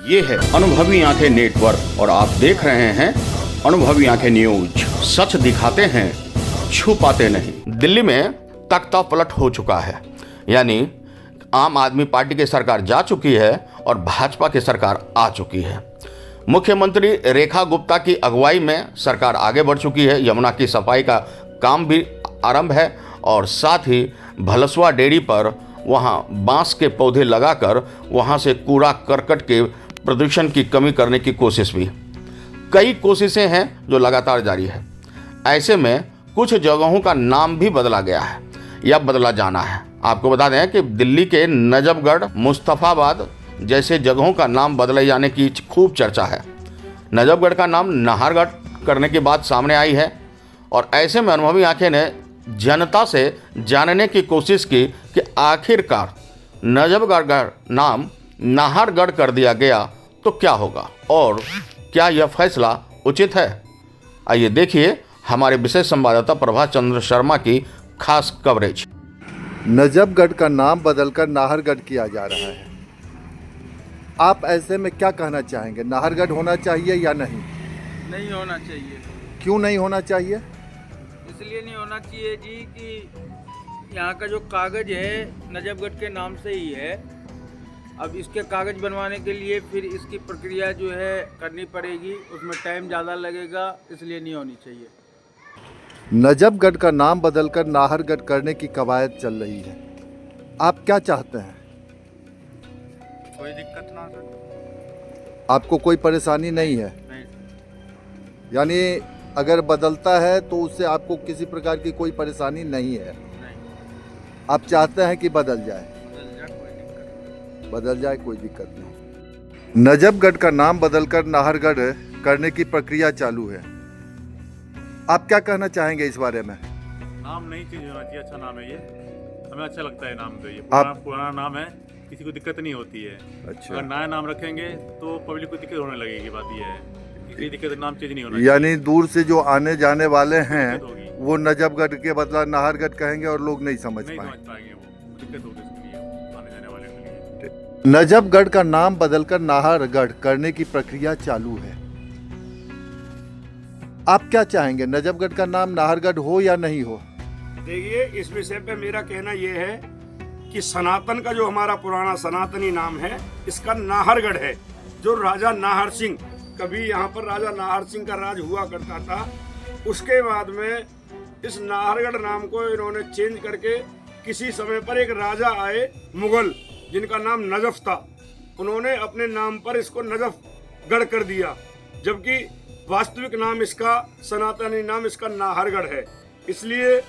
ये है अनुभवी आंखें नेटवर्क और आप देख रहे हैं अनुभवी आंखें न्यूज। सच दिखाते हैं, छुपाते नहीं। दिल्ली में तख्ता पलट हो चुका है, यानी आम आदमी पार्टी की सरकार जा चुकी है और भाजपा की सरकार आ चुकी है। मुख्यमंत्री रेखा गुप्ता की अगुवाई में सरकार आगे बढ़ चुकी है। यमुना की सफाई का काम भी आरंभ है और साथ ही भलसवा डेयरी पर वहां बांस के पौधे लगाकर वहां से कूड़ा करकट के प्रदूषण की कमी करने की कोशिश भी। कई कोशिशें हैं जो लगातार जारी है। ऐसे में कुछ जगहों का नाम भी बदला गया है या बदला जाना है। आपको बता दें कि दिल्ली के नजफगढ़, मुस्तफाबाद जैसे जगहों का नाम बदले जाने की खूब चर्चा है। नजफगढ़ का नाम नाहरगढ़ करने की बात सामने आई है और ऐसे में अनुभवी आंखें ने जनता से जानने की कोशिश की कि आखिरकार नजफगढ़ का नाम नाहरगढ़ कर दिया गया तो क्या होगा और क्या यह फैसला उचित है। आइए देखिए हमारे विशेष संवाददाता प्रभात चंद्र शर्मा की खास कवरेज। नजफगढ़ का नाम बदलकर नाहरगढ़ किया जा रहा है। आप ऐसे में क्या कहना चाहेंगे, नाहरगढ़ होना चाहिए या नहीं? नहीं होना चाहिए। क्यों नहीं होना चाहिए? इसलिए नहीं होना चाहिए जी कि यहाँ का जो कागज़ है नजफगढ़ के नाम से ही है। अब इसके कागज़ बनवाने के लिए फिर इसकी प्रक्रिया जो है करनी पड़ेगी, उसमें टाइम ज़्यादा लगेगा, इसलिए नहीं होनी चाहिए। नजफगढ़ का नाम बदलकर नाहरगढ़ करने की कवायद चल रही है। आप क्या चाहते हैं? कोई दिक्कत ना सर। आपको कोई परेशानी नहीं है? नहीं। यानी अगर बदलता है तो उससे आपको किसी प्रकार की कोई परेशानी नहीं है? नहीं। आप चाहते हैं कि बदल जाए? बदल जाए, कोई दिक्कत नहीं। बदल जाए, कोई दिक्कत नहीं। नजफगढ़ का नाम बदलकर नाहरगढ़ करने की प्रक्रिया चालू है। आप क्या कहना चाहेंगे इस बारे में? नाम नहीं चेंज होना चाहिए, अच्छा नाम है ये, हमें अच्छा लगता है नाम। तो ये पुराना नाम है, किसी को दिक्कत नहीं होती है। अच्छा। अगर नया नाम रखेंगे तो पब्लिक को दिक्कत होने लगेगी। बात ये है, किसी दिक्कत नाम चेंज नहीं होना चाहिए। यानी दूर से जो आने जाने वाले हैं दिक्कत होगी। वो नजफगढ़ के बदला नाहरगढ़ कहेंगे और लोग नहीं समझ नहीं पाएंगे। समझ पाएंगे, वो दिक्कत होगी उसके लिए, आने जाने वाले के लिए। नजफगढ़ का नाम बदलकर नाहरगढ़ करने की प्रक्रिया चालू है। आप क्या चाहेंगे, नजफगढ़ का नाम नाहरगढ़ हो या नहीं हो? देखिए, इस विषय पे मेरा कहना यह है कि सनातन का जो हमारा पुराना सनातनी नाम है, इसका नाहरगढ़ है। जो राजा नाहर सिंह, कभी यहाँ पर राजा नाहर सिंह का राज हुआ करता था, उसके बाद में इस नाहरगढ़ नाम को इन्होंने चेंज करके किसी समय पर एक राजा आए मुगल, जिनका नाम नजफ था, उन्होंने अपने नाम पर इसको नजफगढ़ कर दिया, जबकि वास्तविक नाम इसका, सनातनी नाम इसका नाहरगढ़ है। इसलिए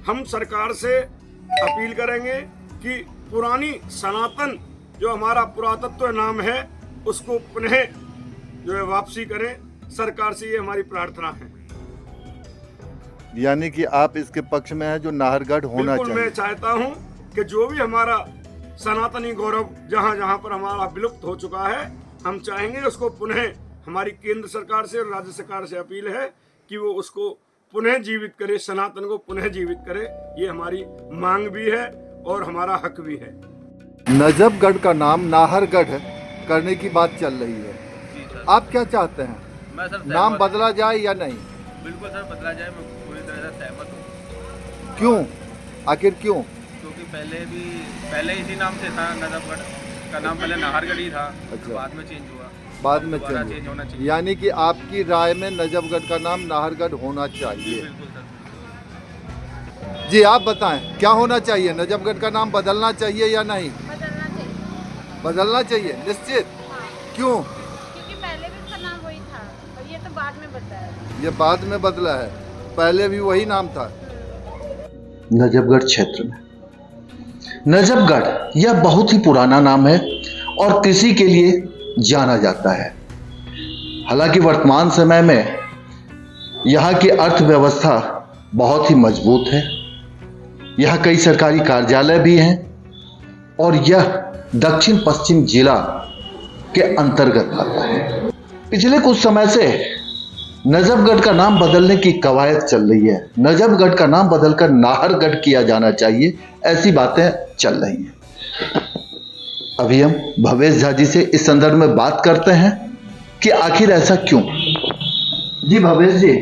हम सरकार से अपील करेंगे कि पुरानी सनातन जो हमारा पुरातत्व नाम है उसको पुनः जो है वापसी करें। सरकार से ये हमारी प्रार्थना है। यानी कि आप इसके पक्ष में हैं जो नाहरगढ़ होना बिल्कुल, चाहिए। मैं चाहता हूं कि जो भी हमारा सनातनी गौरव जहां जहां पर हमारा विलुप्त हो चुका है, हम चाहेंगे उसको पुनः, हमारी केंद्र सरकार से और राज्य सरकार से अपील है कि वो उसको पुनः जीवित करे, सनातन को पुनः जीवित करे। ये हमारी मांग भी है और हमारा हक भी है। नजफगढ़ का नाम नाहरगढ़ करने की बात चल रही है। आप क्या चाहते हैं, मैं सर नाम बदला जाए या नहीं? बिल्कुल सर, बदला जाए। मैं पूरी तरह से सहमत हूँ। क्यों, आखिर क्यों? क्योंकि पहले इसी नाम से था, नजफगढ़ का नाम पहले नाहरगढ़ ही था। अच्छा। बाद में चेंज हुआ। बाद में दोबारा चेंज चेंज होना चाहिए। यानी कि आपकी राय में नजफगढ़ का नाम नाहरगढ़ होना चाहिए। बिल्कुल सर। जी आप बताएं, क्या होना चाहिए, नजफगढ़ का नाम बदलना चाहिए या नहीं? बदलना चाहिए। बदलना चाहिए निश्चित। क्यों? क्योंकि पहले भी उसका नाम वही था और ये तो बाद में बदला है। ये बाद में बदला है, पहले भी वही नाम था। नजफगढ़ क्षेत्र में नजफगढ़ यह बहुत ही पुराना नाम है और कृषि के लिए जाना जाता है। हालांकि वर्तमान समय में यहाँ की अर्थव्यवस्था बहुत ही मजबूत है। यहाँ कई सरकारी कार्यालय भी हैं और यह दक्षिण पश्चिम जिला के अंतर्गत आता है। पिछले कुछ समय से नजफगढ़ का नाम बदलने की कवायद चल रही है। नजफगढ़ का नाम बदलकर नाहरगढ़ किया जाना चाहिए, ऐसी बातें चल रही हैं। अभी हम भवेश झा जी से इस संदर्भ में बात करते हैं कि आखिर ऐसा क्यों। जी भवेश जी,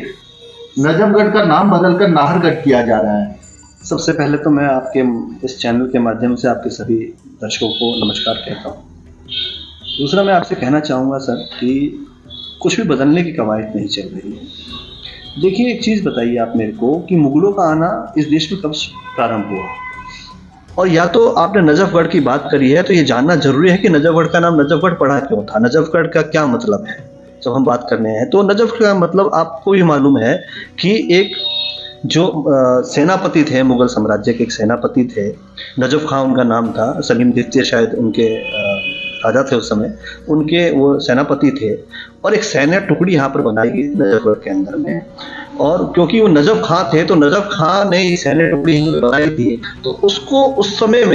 नजफगढ़ का नाम बदलकर नाहरगढ़ किया जा रहा है। सबसे पहले तो मैं आपके इस चैनल के माध्यम से आपके सभी दर्शकों को नमस्कार कहता हूँ। दूसरा, मैं आपसे कहना चाहूँगा सर कि कुछ भी बदलने की कवायद नहीं चल रही है। देखिए, एक चीज़ बताइए आप मेरे को कि मुगलों का आना इस देश में कब प्रारंभ हुआ, और या तो आपने नजफगढ़ की बात करी है तो ये जानना जरूरी है कि नजफगढ़ का नाम नजफगढ़ पड़ा क्यों था, नजफगढ़ का क्या मतलब है। जब हम बात करने हैं तो नजफ का मतलब आपको भी मालूम है कि एक जो सेनापति थे, मुगल साम्राज्य के एक सेनापति थे, नजफ खां उनका नाम था, सलीम द्वितीय शायद उनके राजा थे उस समय, उनके वो सेनापति थे, और एक सैन्य टुकड़ी यहाँ पर बनाई गई नजफगढ़ के अंदर में। और क्योंकि वो नजफ खां थे तो नजफ खां ने सैन्य टुकड़ी बनाई थी, तो उसको उस समय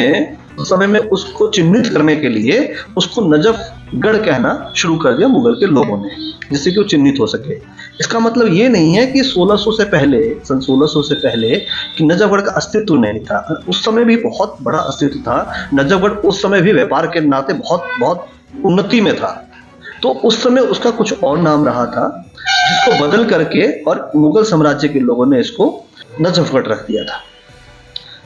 में उसको चिन्हित करने के लिए उसको नजफगढ़ कहना शुरू कर दिया मुगल के लोगों ने, जिससे कि वो चिन्हित हो सके। इसका मतलब ये नहीं है कि 1600 से पहले, सन 1600 से पहले कि नजफगढ़ का अस्तित्व नहीं था। उस समय भी बहुत बड़ा अस्तित्व था। नजफगढ़ उस समय भी व्यापार के नाते बहुत उन्नति में था। तो उस समय उसका कुछ और नाम रहा था, जिसको बदल करके और मुगल साम्राज्य के लोगों ने इसको नजफगढ़ रख दिया था।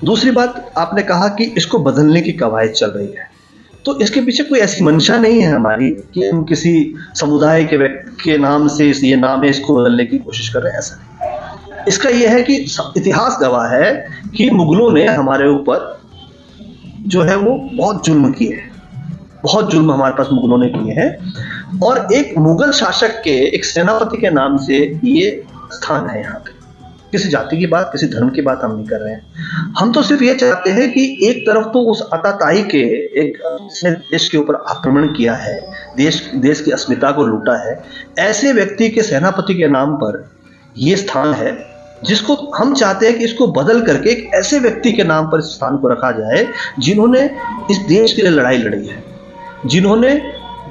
दूसरी बात, आपने कहा कि इसको बदलने की कवायद चल रही है, तो इसके पीछे कोई ऐसी मंशा नहीं है हमारी कि हम किसी समुदाय के व्यक्ति के नाम से ये नाम है इसको बदलने की कोशिश कर रहे हैं, ऐसा नहीं। इसका यह है कि इतिहास गवाह है कि मुगलों ने हमारे ऊपर जो है वो बहुत जुल्म किए हैं, बहुत जुल्म हमारे पास मुगलों ने किए हैं, और एक मुगल शासक के, एक सेनापति के नाम से ये स्थान है यहाँ पे। किसी जाति की बात, किसी धर्म की बात हम नहीं कर रहे हैं। हम तो सिर्फ ये चाहते हैं कि एक तरफ तो उस अताताई के एक देश के ऊपर आक्रमण किया है, देश की अस्मिता को लूटा है, ऐसे व्यक्ति के सेनापति के नाम पर ये स्थान है, जिसको हम चाहते हैं कि इसको बदल करके एक ऐसे व्यक्ति के नाम पर इस स्थान को रखा जाए जिन्होंने इस देश के लिए लड़ाई लड़ी है, जिन्होंने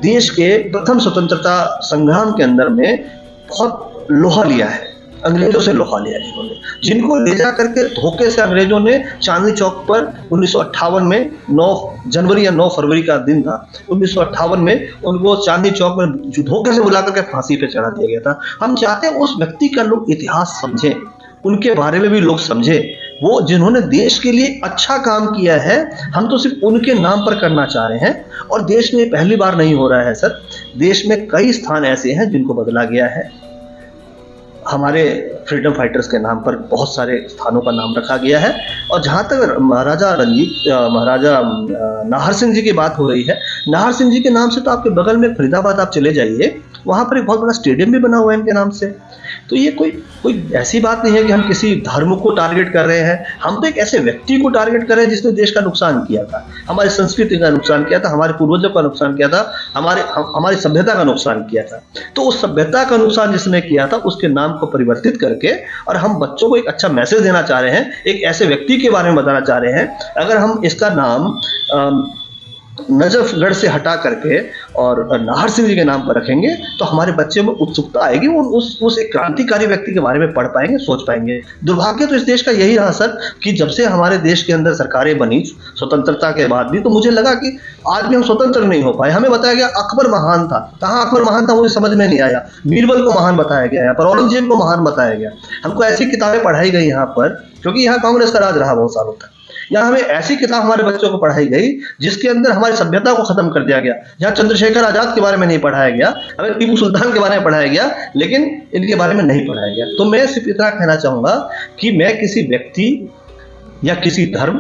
देश के प्रथम स्वतंत्रता संग्राम के अंदर में बहुत लोहा लिया है, अंग्रेजों से लोहा लिया जिन्होंने, जिनको ले जा करके धोखे से अंग्रेजों ने चांदनी चौक पर 1958 में 9 जनवरी या 9 फरवरी का दिन था, 1958 में उनको चांदनी चौक में धोखे से बुला करके फांसी पे चढ़ा दिया गया था। हम चाहते हैं उस व्यक्ति का लोग इतिहास समझें, उनके बारे में भी लोग समझें, वो जिन्होंने देश के लिए अच्छा काम किया है। हम तो सिर्फ उनके नाम पर करना चाह रहे हैं, और देश में पहली बार नहीं हो रहा है सर, देश में कई स्थान ऐसे हैं जिनको बदला गया है। हमारे फ्रीडम फाइटर्स के नाम पर बहुत सारे स्थानों का नाम रखा गया है। और जहाँ तक महाराजा नाहर सिंह जी की बात हो रही है, नाहर सिंह जी के नाम से तो आपके बगल में फरीदाबाद आप चले जाइए, वहाँ पर एक बहुत बड़ा स्टेडियम भी बना हुआ है इनके नाम से। तो ये कोई ऐसी बात नहीं है कि हम किसी धर्म को टारगेट कर रहे हैं, हम तो एक ऐसे व्यक्ति को टारगेट कर रहे हैं जिसने देश का नुकसान किया था, हमारी संस्कृति का नुकसान किया था, हमारे पूर्वजों का नुकसान किया था, हमारी सभ्यता का नुकसान किया था। तो उस सभ्यता का नुकसान जिसने किया था उसके नाम को परिवर्तित करके, और हम बच्चों को एक अच्छा मैसेज देना चाह रहे हैं, एक ऐसे व्यक्ति के बारे में बताना चाह रहे हैं। अगर हम इसका नाम नजफगढ़ से हटा करके और नाहर सिंह जी के नाम पर रखेंगे तो हमारे बच्चे में उत्सुकता आएगी, वो उस एक क्रांतिकारी व्यक्ति के बारे में पढ़ पाएंगे, सोच पाएंगे। दुर्भाग्य तो इस देश का यही रहा सर कि जब से हमारे देश के अंदर सरकारें बनी स्वतंत्रता के बाद भी, तो मुझे लगा कि आज भी हम स्वतंत्र नहीं हो पाए। हमें बताया गया अकबर महान था, कहाँ अकबर महान था मुझे समझ में नहीं आया। बीरबल को महान बताया गया, यहाँ पर औरंगजेब को महान बताया गया। हमको ऐसी किताबें पढ़ाई गई यहाँ पर, क्योंकि यहाँ कांग्रेस का राज रहा बहुत सालों तक। यहाँ हमें ऐसी किताब हमारे बच्चों को पढ़ाई गई जिसके अंदर हमारी सभ्यता को खत्म कर दिया गया। यहाँ चंद्रशेखर आजाद के बारे में नहीं पढ़ाया गया, हमें टीपू सुल्तान के बारे में पढ़ाया गया, लेकिन इनके बारे में नहीं पढ़ाया गया। तो मैं सिर्फ इतना कहना चाहूंगा कि मैं किसी व्यक्ति या किसी धर्म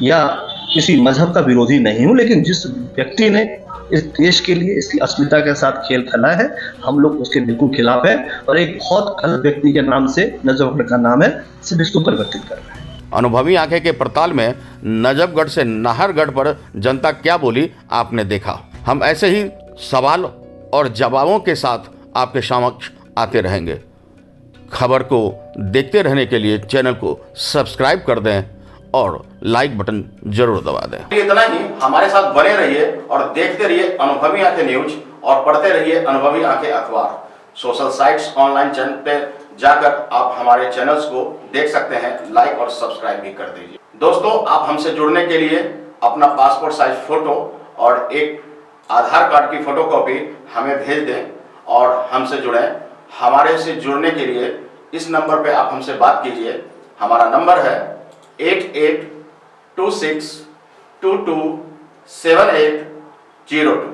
या किसी मजहब का विरोधी नहीं हूं, लेकिन जिस व्यक्ति ने इस देश के लिए इसकी अस्मिता के साथ खेल खेला है, हम लोग उसके बिल्कुल खिलाफ है। और एक बहुत गलत व्यक्ति के नाम से नजफगढ़ का नाम है, सिर्फ इसको परिवर्तित कर रहे हैं। अनुभवी आंखें के पड़ताल में नजफगढ़ से नाहरगढ़ पर जनता क्या बोली आपने देखा। हम ऐसे ही सवाल और जवाबों के साथ आपके समक्ष आते रहेंगे। खबर को देखते रहने के लिए चैनल को सब्सक्राइब कर दें और लाइक बटन जरूर दबा दें। इतना ही, हमारे साथ बने रहिए और देखते रहिए अनुभवी आंखें न्यूज और पढ़ते रहिए अनुभवी आंखें अखबार। सोशल साइट्स, ऑनलाइन चैनल पे जाकर आप हमारे चैनल्स को देख सकते हैं, लाइक और सब्सक्राइब भी कर दीजिए। दोस्तों, आप हमसे जुड़ने के लिए अपना पासपोर्ट साइज फोटो और एक आधार कार्ड की फोटोकॉपी हमें भेज दें और हमसे जुड़ें। हमारे से जुड़ने के लिए इस नंबर पे आप हमसे बात कीजिए। हमारा नंबर है 8826227802।